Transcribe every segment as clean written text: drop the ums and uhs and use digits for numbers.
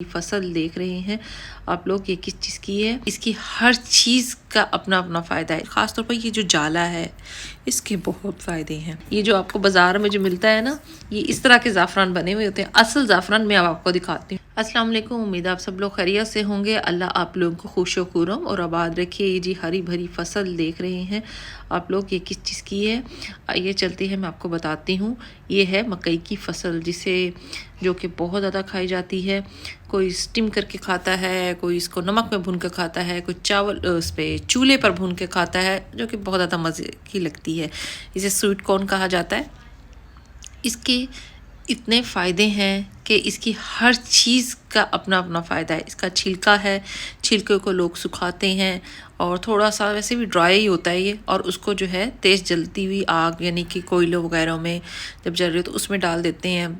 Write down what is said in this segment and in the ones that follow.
फसल देख रहे हैं आप लोग, ये किस चीज़ की है। इसकी हर चीज़ का अपना अपना फ़ायदा है। ख़ासतौर पर ये जो जाला है इसके बहुत फ़ायदे हैं। ये जो आपको बाज़ार में जो मिलता है ना, ये इस तरह के ज़ाफ़रान बने हुए होते हैं। असल ज़ाफ़रान मैं अब आपको दिखाती हूँ। अस्सलाम वालेकुम, उम्मीद है आप सब लोग खैरियत से होंगे। अल्लाह आप लोगों को खुश खुरम और आबाद रखिए। ये जी हरी भरी फसल देख रहे हैं आप लोग, ये किस चीज़ की है। आइए चलते हैं, मैं आपको बताती हूँ। ये है मकई की फसल, जिसे जो कि बहुत ज़्यादा खाई जाती है। कोई स्टीम करके खाता है, कोई इसको नमक में भून कर खाता है, कोई चावल उस पर चूल्हे पर भून के खाता है, जो कि बहुत ज़्यादा मज़े की लगती है। इसे स्वीट कॉर्न कहा जाता है। इसके इतने फ़ायदे हैं कि इसकी हर चीज़ का अपना अपना फ़ायदा है। इसका छिलका है, छिलके को लोग सुखाते हैं और थोड़ा सा वैसे भी ड्राई ही होता है ये, और उसको जो है तेज़ जलती हुई आग यानी कि कोयलों वगैरह में जब जल रही हो तो उसमें डाल देते हैं,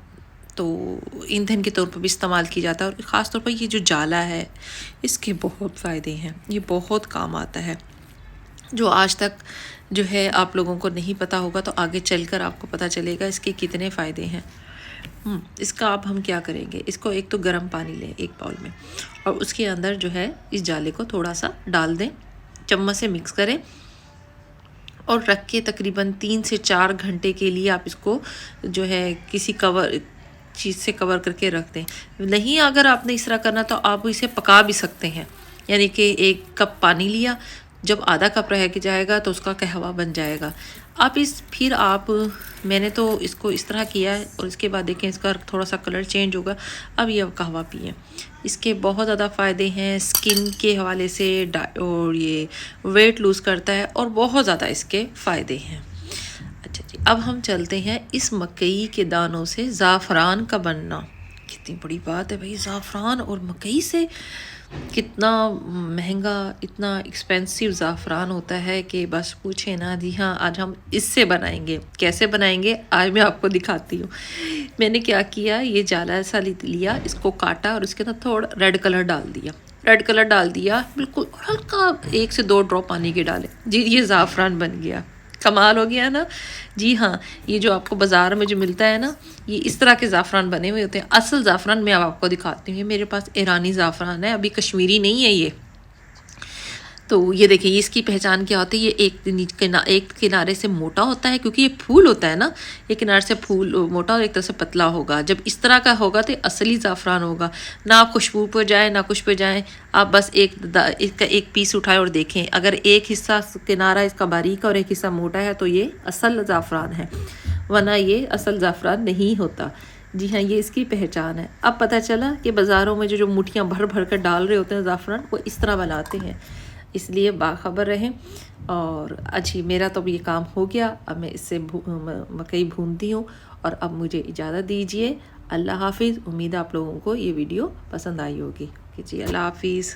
तो ईंधन के तौर पर भी इस्तेमाल किया जाता है। और ख़ास तौर पर ये जो जाला है इसके बहुत फ़ायदे हैं, ये बहुत काम आता है। जो आज तक जो है आप लोगों को नहीं पता होगा, तो आगे चलकर आपको पता चलेगा इसके कितने फ़ायदे हैं। इसका अब हम क्या करेंगे, इसको एक तो गर्म पानी लें एक बाउल में, और उसके अंदर जो है इस जाले को थोड़ा सा डाल दें, चम्मच से मिक्स करें और रख के तकरीबन 3 से 4 घंटे के लिए आप इसको जो है किसी कवर चीज़ से कवर करके रख दें। नहीं, अगर आपने इस तरह करना तो आप इसे पका भी सकते हैं। यानी कि 1 कप पानी लिया, जब आधा कप रह जाएगा तो उसका कहवा बन जाएगा। मैंने तो इसको इस तरह किया है, और इसके बाद देखें इसका थोड़ा सा कलर चेंज होगा। अब ये कहवा पिएं। इसके बहुत ज़्यादा फ़ायदे हैं स्किन के हवाले से, और ये वेट लूज़ करता है, और बहुत ज़्यादा इसके फ़ायदे हैं। अच्छा जी, अब हम चलते हैं इस मकई के दानों से ज़ाफ़रान का बनना। कितनी बड़ी बात है भाई, ज़ाफ़रान और मकई से। कितना महंगा, इतना एक्सपेंसिव ज़ाफ़रान होता है कि बस पूछे ना। जी हाँ, आज हम इससे बनाएंगे। कैसे बनाएंगे आज मैं आपको दिखाती हूँ। मैंने क्या किया, ये जाला ऐसा लिया, इसको काटा और उसके अंदर थोड़ा रेड कलर डाल दिया, बिल्कुल हल्का 1 से 2 ड्रॉप पानी के डाले जी, ये ज़ाफ़रान बन गया। कमाल हो गया ना। जी हाँ, ये जो आपको बाज़ार में जो मिलता है ना, ये इस तरह के ज़ाफ़रान बने हुए होते हैं। असल ज़ाफ़रान मैं अब आपको दिखाती हूँ। ये मेरे पास ईरानी ज़ाफ़रान है, अभी कश्मीरी नहीं है ये। तो ये देखिए, ये इसकी पहचान क्या होती है। ये एक किनारे से मोटा होता है, क्योंकि ये फूल होता है ना, एक किनारे से फूल मोटा और एक तरह से पतला होगा। जब इस तरह का होगा तो असली ज़ाफ़रान होगा। ना आप खुशबू पर जाएँ ना कुछ पे जाएँ, आप बस इसका एक पीस उठाएं और देखें। अगर एक हिस्सा किनारा इसका बारीक और एक हिस्सा मोटा है तो ये असल ज़ाफ़रान है, वरना ये असल ज़ाफ़रान नहीं होता। जी हाँ, ये इसकी पहचान है। अब पता चला कि बाज़ारों में जो मुट्ठियाँ भर भर कर डाल रहे होते हैं ज़ाफ़रान, वो इस तरह बनाते हैं। इसलिए बाखबर रहें। और अच्छी, मेरा तो अब ये काम हो गया। अब मैं इससे मकई भूनती हूँ, और अब मुझे इजाज़त दीजिए। अल्लाह हाफिज़। उम्मीद है आप लोगों को ये वीडियो पसंद आई होगी। जी, अल्लाह हाफिज़।